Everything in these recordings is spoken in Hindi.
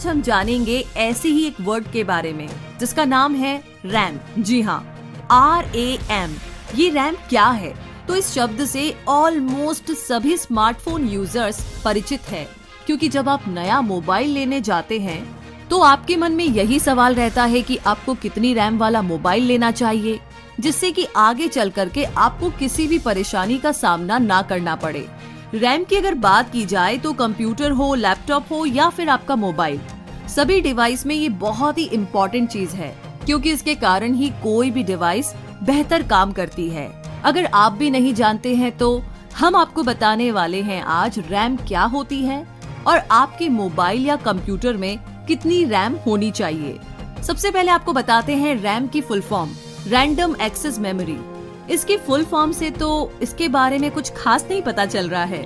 आज हम जानेंगे ऐसे ही एक वर्ड के बारे में जिसका नाम है रैम। जी हाँ, RAM। ये रैम क्या है? तो इस शब्द से ऑलमोस्ट सभी स्मार्टफोन यूजर्स परिचित है, क्योंकि जब आप नया मोबाइल लेने जाते हैं तो आपके मन में यही सवाल रहता है कि आपको कितनी रैम वाला मोबाइल लेना चाहिए, जिससे कि आगे चल करके आपको किसी भी परेशानी का सामना ना करना पड़े। रैम की अगर बात की जाए तो कंप्यूटर हो, लैपटॉप हो या फिर आपका मोबाइल, सभी डिवाइस में ये बहुत ही इम्पोर्टेंट चीज है, क्योंकि इसके कारण ही कोई भी डिवाइस बेहतर काम करती है। अगर आप भी नहीं जानते हैं तो हम आपको बताने वाले हैं आज रैम क्या होती है और आपके मोबाइल या कंप्यूटर में कितनी रैम होनी चाहिए। सबसे पहले आपको बताते हैं रैम की full form, random access memory. इसकी फुल फॉर्म से तो इसके बारे में कुछ खास नहीं पता चल रहा है,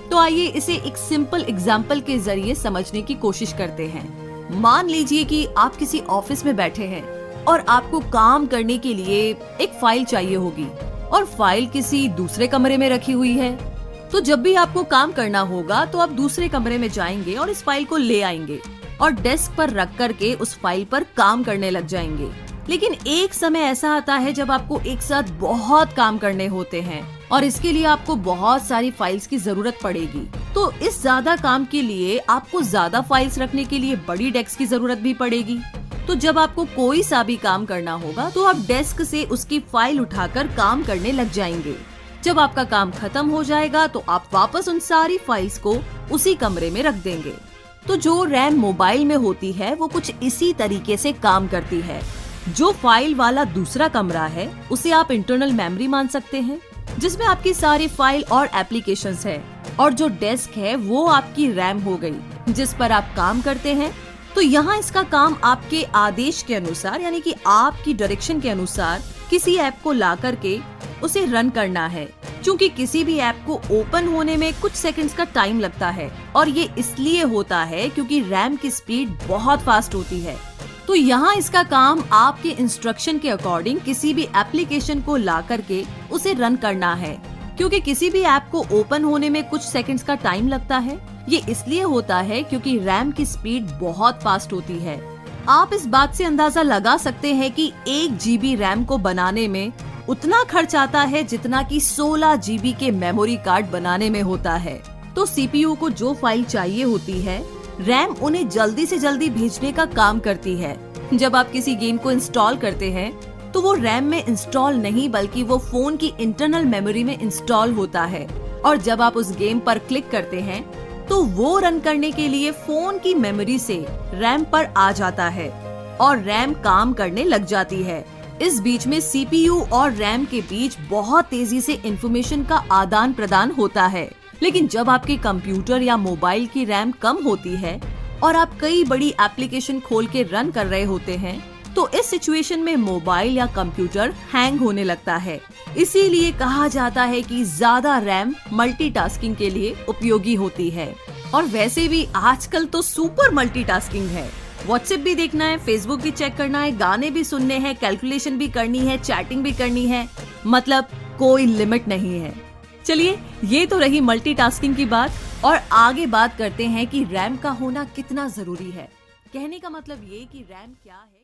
तो आइए इसे एक सिंपल एग्जाम्पल के जरिए समझने की कोशिश करते हैं। मान लीजिए कि आप किसी ऑफिस में बैठे हैं और आपको काम करने के लिए एक फाइल चाहिए होगी और फाइल किसी दूसरे कमरे में रखी हुई है। तो जब भी आपको काम करना होगा तो आप दूसरे कमरे में जाएंगे और इस फाइल को ले आएंगे और डेस्क पर रख करके उस फाइल पर काम करने लग जाएंगे। लेकिन एक समय ऐसा आता है जब आपको एक साथ बहुत काम करने होते हैं और इसके लिए आपको बहुत सारी फाइल्स की जरूरत पड़ेगी। तो इस ज्यादा काम के लिए आपको ज्यादा फाइल्स रखने के लिए बड़ी डेस्क की जरूरत भी पड़ेगी। तो जब आपको कोई सा भी काम करना होगा तो आप डेस्क से उसकी फाइल उठाकर काम करने लग जाएंगे। जब आपका काम खत्म हो जाएगा तो आप वापस उन सारी फाइल्स को उसी कमरे में रख देंगे। तो जो रैम मोबाइल में होती है वो कुछ इसी तरीके से काम करती है। जो फाइल वाला दूसरा कमरा है उसे आप इंटरनल मेमोरी मान सकते हैं, जिसमें आपकी सारी फाइल और एप्लीकेशंस है, और जो डेस्क है वो आपकी रैम हो गई जिस पर आप काम करते हैं। तो यहाँ इसका काम आपके आदेश के अनुसार, यानी कि आपकी डायरेक्शन के अनुसार किसी ऐप को ला करके उसे रन करना है। क्योंकि किसी भी ऐप को ओपन होने में कुछ सेकंड्स का टाइम लगता है और ये इसलिए होता है क्योंकि रैम की स्पीड बहुत फास्ट होती है। तो यहाँ इसका काम आपके इंस्ट्रक्शन के अकॉर्डिंग किसी भी एप्लीकेशन को ला करके उसे रन करना है। क्योंकि किसी भी ऐप को ओपन होने में कुछ सेकंड्स का टाइम लगता है, ये इसलिए होता है क्योंकि रैम की स्पीड बहुत फास्ट होती है। आप इस बात से अंदाजा लगा सकते हैं कि 1 GB रैम को बनाने में उतना खर्च आता है जितना कि 16 GB के मेमोरी कार्ड बनाने में होता है। तो CPU को जो फाइल चाहिए होती है, रैम उन्हें जल्दी से जल्दी भेजने का काम करती है। जब आप किसी गेम को इंस्टॉल करते हैं तो वो रैम में इंस्टॉल नहीं बल्कि वो फोन की इंटरनल मेमोरी में इंस्टॉल होता है, और जब आप उस गेम पर क्लिक करते हैं तो वो रन करने के लिए फोन की मेमोरी से रैम पर आ जाता है और रैम काम करने लग जाती है। इस बीच में CPU और रैम के बीच बहुत तेजी से इंफॉर्मेशन का आदान प्रदान होता है। लेकिन जब आपके कंप्यूटर या मोबाइल की रैम कम होती है और आप कई बड़ी एप्लीकेशन खोल के रन कर रहे होते हैं, तो इस सिचुएशन में मोबाइल या कंप्यूटर हैंग होने लगता है। इसीलिए कहा जाता है कि ज्यादा रैम मल्टीटास्किंग के लिए उपयोगी होती है। और वैसे भी आजकल तो सुपर मल्टीटास्किंग है। व्हाट्सएप भी देखना है, फेसबुक भी चेक करना है, गाने भी सुनने हैं, कैलकुलेशन भी करनी है, चैटिंग भी करनी है, मतलब कोई लिमिट नहीं है। चलिए, ये तो रही मल्टीटास्किंग की बात, और आगे बात करते हैं कि रैम का होना कितना जरूरी है। कहने का मतलब ये कि रैम क्या है।